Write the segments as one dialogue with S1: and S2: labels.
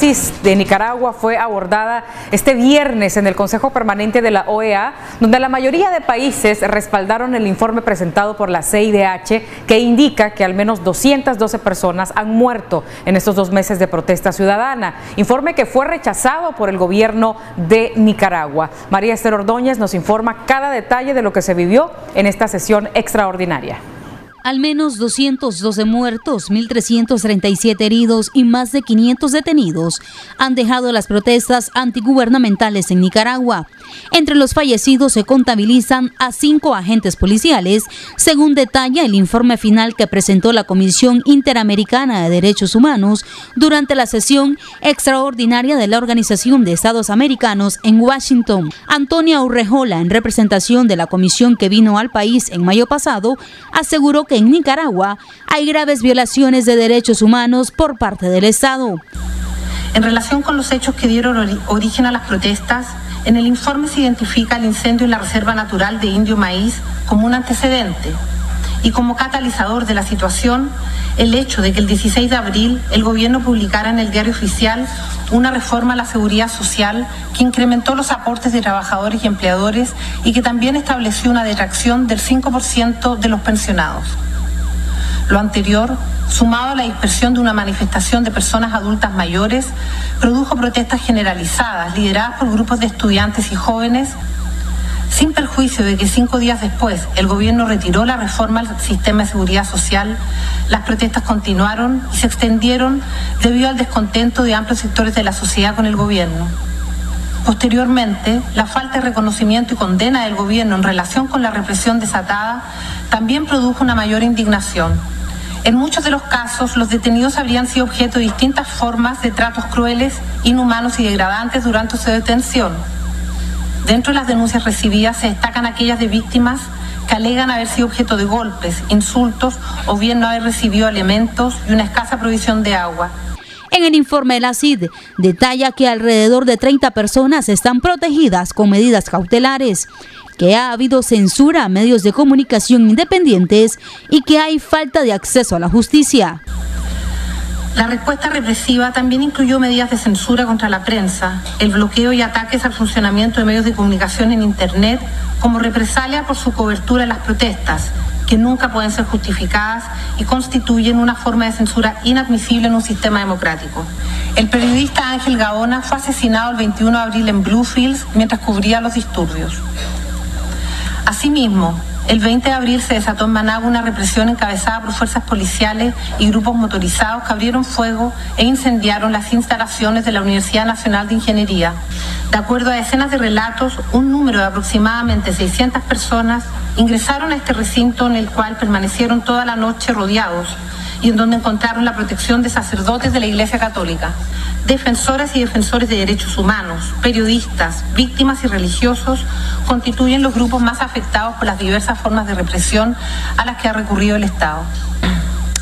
S1: De Nicaragua fue abordada este viernes en el Consejo Permanente de la OEA, donde la mayoría de países respaldaron el informe presentado por la CIDH, que indica que al menos 212 personas han muerto en estos 2 meses de protesta ciudadana, informe que fue rechazado por el gobierno de Nicaragua. María Esther Ordóñez nos informa cada detalle de lo que se vivió en esta sesión extraordinaria.
S2: Al menos 212 muertos, 1.337 heridos y más de 500 detenidos han dejado las protestas antigubernamentales en Nicaragua. Entre los fallecidos se contabilizan a 5 agentes policiales, según detalla el informe final que presentó la Comisión Interamericana de Derechos Humanos durante la sesión extraordinaria de la Organización de Estados Americanos en Washington. Antonia Urrejola, en representación de la comisión que vino al país en mayo pasado, aseguró que en Nicaragua hay graves violaciones de derechos humanos por parte del Estado.
S3: En relación con los hechos que dieron origen a las protestas, en el informe se identifica el incendio en la Reserva Natural de Indio Maíz como un antecedente y como catalizador de la situación el hecho de que el 16 de abril el gobierno publicara en el Diario Oficial una reforma a la seguridad social que incrementó los aportes de trabajadores y empleadores y que también estableció una detracción del 5% de los pensionados. Lo anterior, sumado a la dispersión de una manifestación de personas adultas mayores, produjo protestas generalizadas lideradas por grupos de estudiantes y jóvenes, sin perjuicio de que 5 días después el gobierno retiró la reforma al sistema de seguridad social. Las protestas continuaron y se extendieron debido al descontento de amplios sectores de la sociedad con el gobierno. Posteriormente, la falta de reconocimiento y condena del gobierno en relación con la represión desatada también produjo una mayor indignación. En muchos de los casos, los detenidos habrían sido objeto de distintas formas de tratos crueles, inhumanos y degradantes durante su detención. Dentro de las denuncias recibidas se destacan aquellas de víctimas que alegan haber sido objeto de golpes, insultos o bien no haber recibido alimentos y una escasa provisión de agua.
S2: En el informe de la CID detalla que alrededor de 30 personas están protegidas con medidas cautelares, que ha habido censura a medios de comunicación independientes y que hay falta de acceso a la justicia.
S3: La respuesta represiva también incluyó medidas de censura contra la prensa, el bloqueo y ataques al funcionamiento de medios de comunicación en Internet como represalia por su cobertura de las protestas, que nunca pueden ser justificadas y constituyen una forma de censura inadmisible en un sistema democrático. El periodista Ángel Gaona fue asesinado el 21 de abril en Bluefields mientras cubría los disturbios. Asimismo, el 20 de abril se desató en Managua una represión encabezada por fuerzas policiales y grupos motorizados que abrieron fuego e incendiaron las instalaciones de la Universidad Nacional de Ingeniería. De acuerdo a decenas de relatos, un número de aproximadamente 600 personas ingresaron a este recinto en el cual permanecieron toda la noche rodeados y en donde encontraron la protección de sacerdotes de la Iglesia Católica, defensoras y defensores de derechos humanos, periodistas, víctimas y religiosos constituyen los grupos más afectados por las diversas formas de represión a las que ha recurrido el Estado.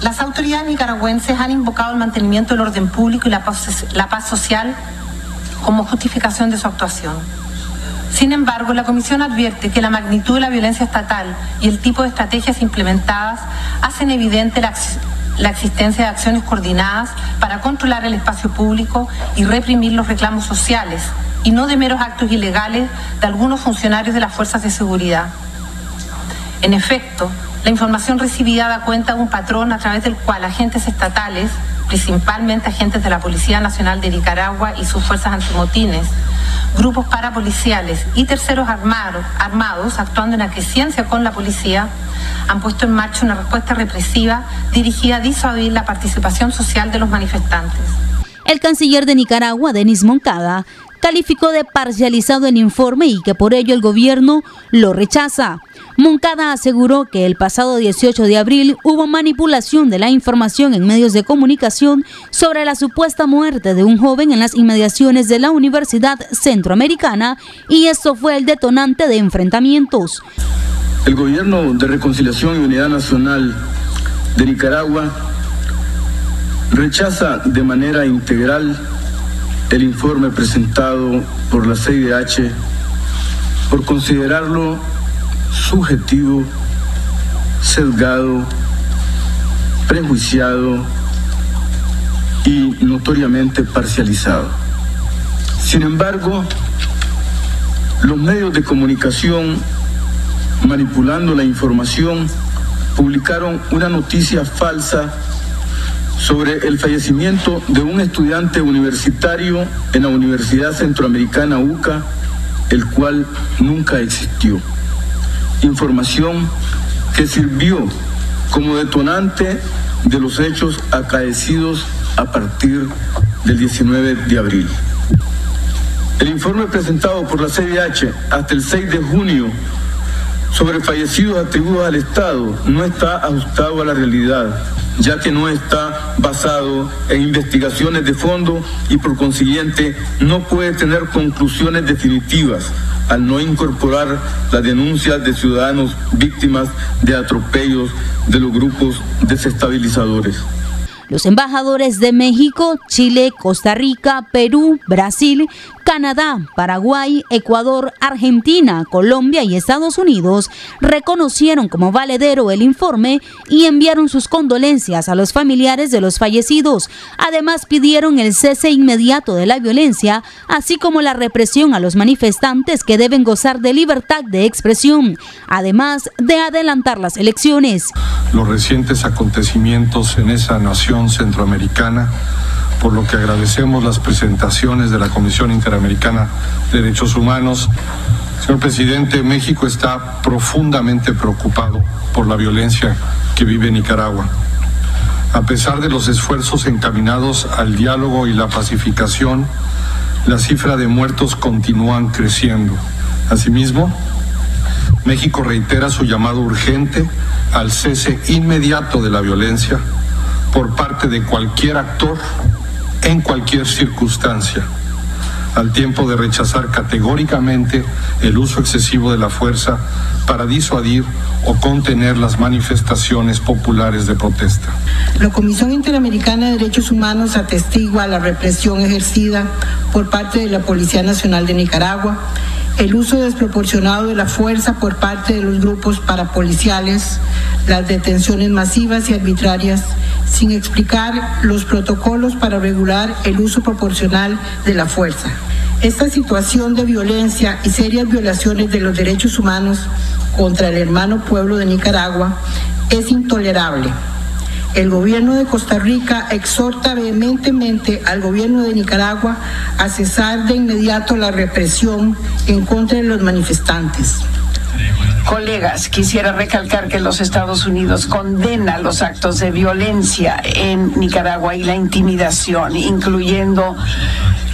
S3: Las autoridades nicaragüenses han invocado el mantenimiento del orden público y la paz social como justificación de su actuación. Sin embargo, la Comisión advierte que la magnitud de la violencia estatal y el tipo de estrategias implementadas hacen evidente la existencia de acciones coordinadas para controlar el espacio público y reprimir los reclamos sociales, y no de meros actos ilegales de algunos funcionarios de las fuerzas de seguridad. En efecto, la información recibida da cuenta de un patrón a través del cual agentes estatales, principalmente agentes de la Policía Nacional de Nicaragua y sus fuerzas antimotines, grupos parapoliciales y terceros armados actuando en aquiescencia con la policía, han puesto en marcha una respuesta represiva dirigida a disuadir la participación social de los manifestantes.
S2: El canciller de Nicaragua, Denis Moncada, calificó de parcializado el informe y que por ello el gobierno lo rechaza. Moncada aseguró que el pasado 18 de abril hubo manipulación de la información en medios de comunicación sobre la supuesta muerte de un joven en las inmediaciones de la Universidad Centroamericana y esto fue el detonante de enfrentamientos.
S4: El Gobierno de Reconciliación y Unidad Nacional de Nicaragua rechaza de manera integral el informe presentado por la CIDH por considerarlo subjetivo, sesgado, prejuiciado y notoriamente parcializado. Sin embargo, los medios de comunicación, manipulando la información, publicaron una noticia falsa sobre el fallecimiento de un estudiante universitario en la Universidad Centroamericana UCA, el cual nunca existió. Información que sirvió como detonante de los hechos acaecidos a partir del 19 de abril. El informe presentado por la CIDH hasta el 6 de junio sobre fallecidos atribuidos al Estado no está ajustado a la realidad, ya que no está basado en investigaciones de fondo y por consiguiente no puede tener conclusiones definitivas al no incorporar las denuncias de ciudadanos víctimas de atropellos de los grupos desestabilizadores.
S2: Los embajadores de México, Chile, Costa Rica, Perú, Brasil, Canadá, Paraguay, Ecuador, Argentina, Colombia y Estados Unidos reconocieron como valedero el informe y enviaron sus condolencias a los familiares de los fallecidos. Además, pidieron el cese inmediato de la violencia, así como la represión a los manifestantes que deben gozar de libertad de expresión, además de adelantar las elecciones.
S5: Los recientes acontecimientos en esa nación centroamericana, por lo que agradecemos las presentaciones de la Comisión Interamericana de Derechos Humanos. Señor presidente, México está profundamente preocupado por la violencia que vive Nicaragua. A pesar de los esfuerzos encaminados al diálogo y la pacificación, la cifra de muertos continúan creciendo. Asimismo, México reitera su llamado urgente al cese inmediato de la violencia por parte de cualquier actor en cualquier circunstancia, al tiempo de rechazar categóricamente el uso excesivo de la fuerza para disuadir o contener las manifestaciones populares de protesta.
S3: La Comisión Interamericana de Derechos Humanos atestigua la represión ejercida por parte de la Policía Nacional de Nicaragua, el uso desproporcionado de la fuerza por parte de los grupos parapoliciales, las detenciones masivas y arbitrarias, sin explicar los protocolos para regular el uso proporcional de la fuerza. Esta situación de violencia y serias violaciones de los derechos humanos contra el hermano pueblo de Nicaragua es intolerable. El gobierno de Costa Rica exhorta vehementemente al gobierno de Nicaragua a cesar de inmediato la represión en contra de los manifestantes.
S6: Colegas, quisiera recalcar que los Estados Unidos condenan los actos de violencia en Nicaragua y la intimidación, incluyendo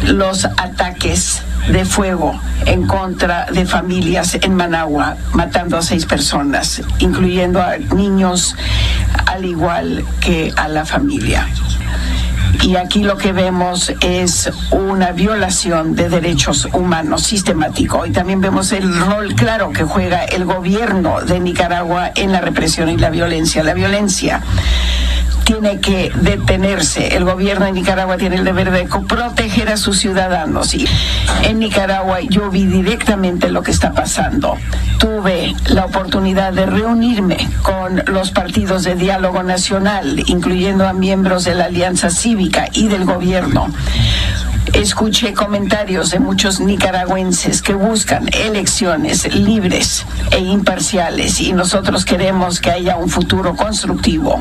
S6: los ataques de fuego en contra de familias en Managua, matando a 6 personas, incluyendo a niños, al igual que a la familia. Y aquí lo que vemos es una violación de derechos humanos sistemático. Y también vemos el rol claro que juega el gobierno de Nicaragua en la represión y la violencia. La violencia tiene que detenerse. El gobierno de Nicaragua tiene el deber de proteger a sus ciudadanos. Y en Nicaragua yo vi directamente lo que está pasando. Tuve la oportunidad de reunirme con los partidos de diálogo nacional, incluyendo a miembros de la Alianza Cívica y del gobierno. Escuché comentarios de muchos nicaragüenses que buscan elecciones libres e imparciales y nosotros queremos que haya un futuro constructivo.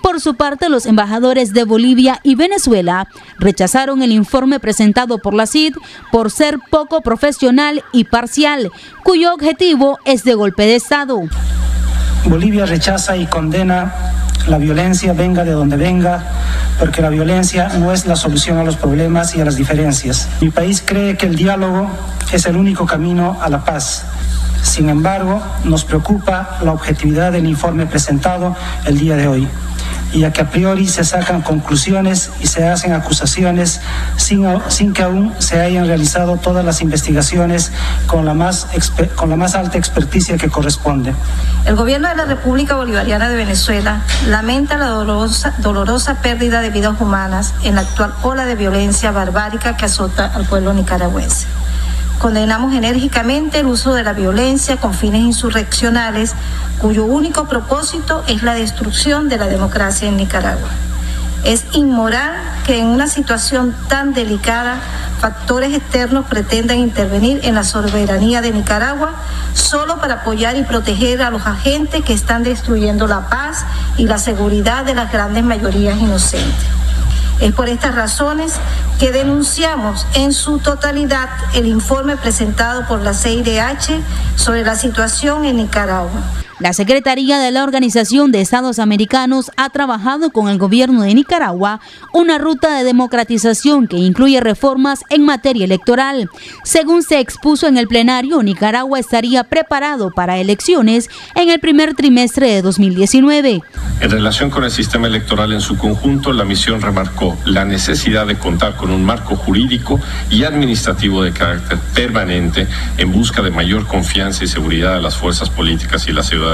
S2: Por su parte, los embajadores de Bolivia y Venezuela rechazaron el informe presentado por la CID por ser poco profesional y parcial, cuyo objetivo es de golpe de Estado.
S7: Bolivia rechaza y condena la violencia, venga de donde venga, porque la violencia no es la solución a los problemas y a las diferencias. Mi país cree que el diálogo es el único camino a la paz. Sin embargo, nos preocupa la objetividad del informe presentado el día de hoy, ya que a priori se sacan conclusiones y se hacen acusaciones sin que aún se hayan realizado todas las investigaciones con la más alta experticia que corresponde.
S8: El gobierno de la República Bolivariana de Venezuela lamenta la dolorosa pérdida de vidas humanas en la actual ola de violencia barbárica que azota al pueblo nicaragüense. Condenamos enérgicamente el uso de la violencia con fines insurreccionales, cuyo único propósito es la destrucción de la democracia en Nicaragua. Es inmoral que en una situación tan delicada factores externos pretendan intervenir en la soberanía de Nicaragua solo para apoyar y proteger a los agentes que están destruyendo la paz y la seguridad de las grandes mayorías inocentes. Es por estas razones que denunciamos en su totalidad el informe presentado por la CIDH sobre la situación en Nicaragua.
S2: La Secretaría de la Organización de Estados Americanos ha trabajado con el gobierno de Nicaragua una ruta de democratización que incluye reformas en materia electoral. Según se expuso en el plenario, Nicaragua estaría preparado para elecciones en el primer trimestre de 2019.
S9: En relación con el sistema electoral en su conjunto, la misión remarcó la necesidad de contar con un marco jurídico y administrativo de carácter permanente en busca de mayor confianza y seguridad de las fuerzas políticas y la ciudadanía.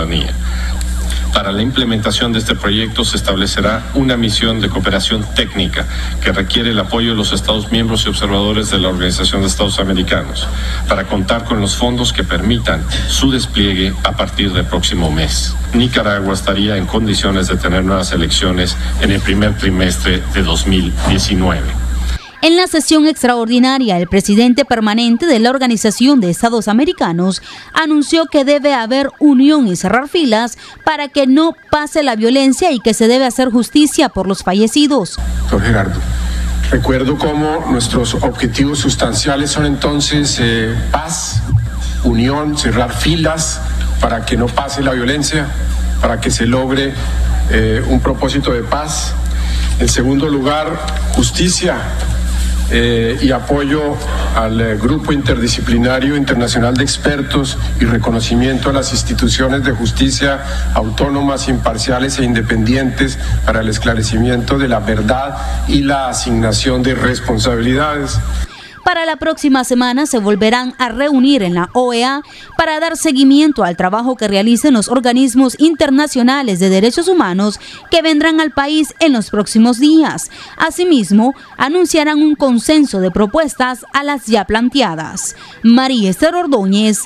S9: Para la implementación de este proyecto se establecerá una misión de cooperación técnica que requiere el apoyo de los Estados miembros y observadores de la Organización de Estados Americanos para contar con los fondos que permitan su despliegue a partir del próximo mes. Nicaragua estaría en condiciones de tener nuevas elecciones en el primer trimestre de 2019.
S2: En la sesión extraordinaria, el presidente permanente de la Organización de Estados Americanos anunció que debe haber unión y cerrar filas para que no pase la violencia y que se debe hacer justicia por los fallecidos.
S5: Doctor Gerardo, recuerdo cómo nuestros objetivos sustanciales son entonces paz, unión, cerrar filas para que no pase la violencia, para que se logre un propósito de paz. En segundo lugar, justicia. Y apoyo al grupo interdisciplinario internacional de expertos y reconocimiento a las instituciones de justicia autónomas, imparciales e independientes para el esclarecimiento de la verdad y la asignación de responsabilidades.
S2: Para la próxima semana se volverán a reunir en la OEA para dar seguimiento al trabajo que realicen los organismos internacionales de derechos humanos que vendrán al país en los próximos días. Asimismo, anunciarán un consenso de propuestas a las ya planteadas. María Esther Ordóñez,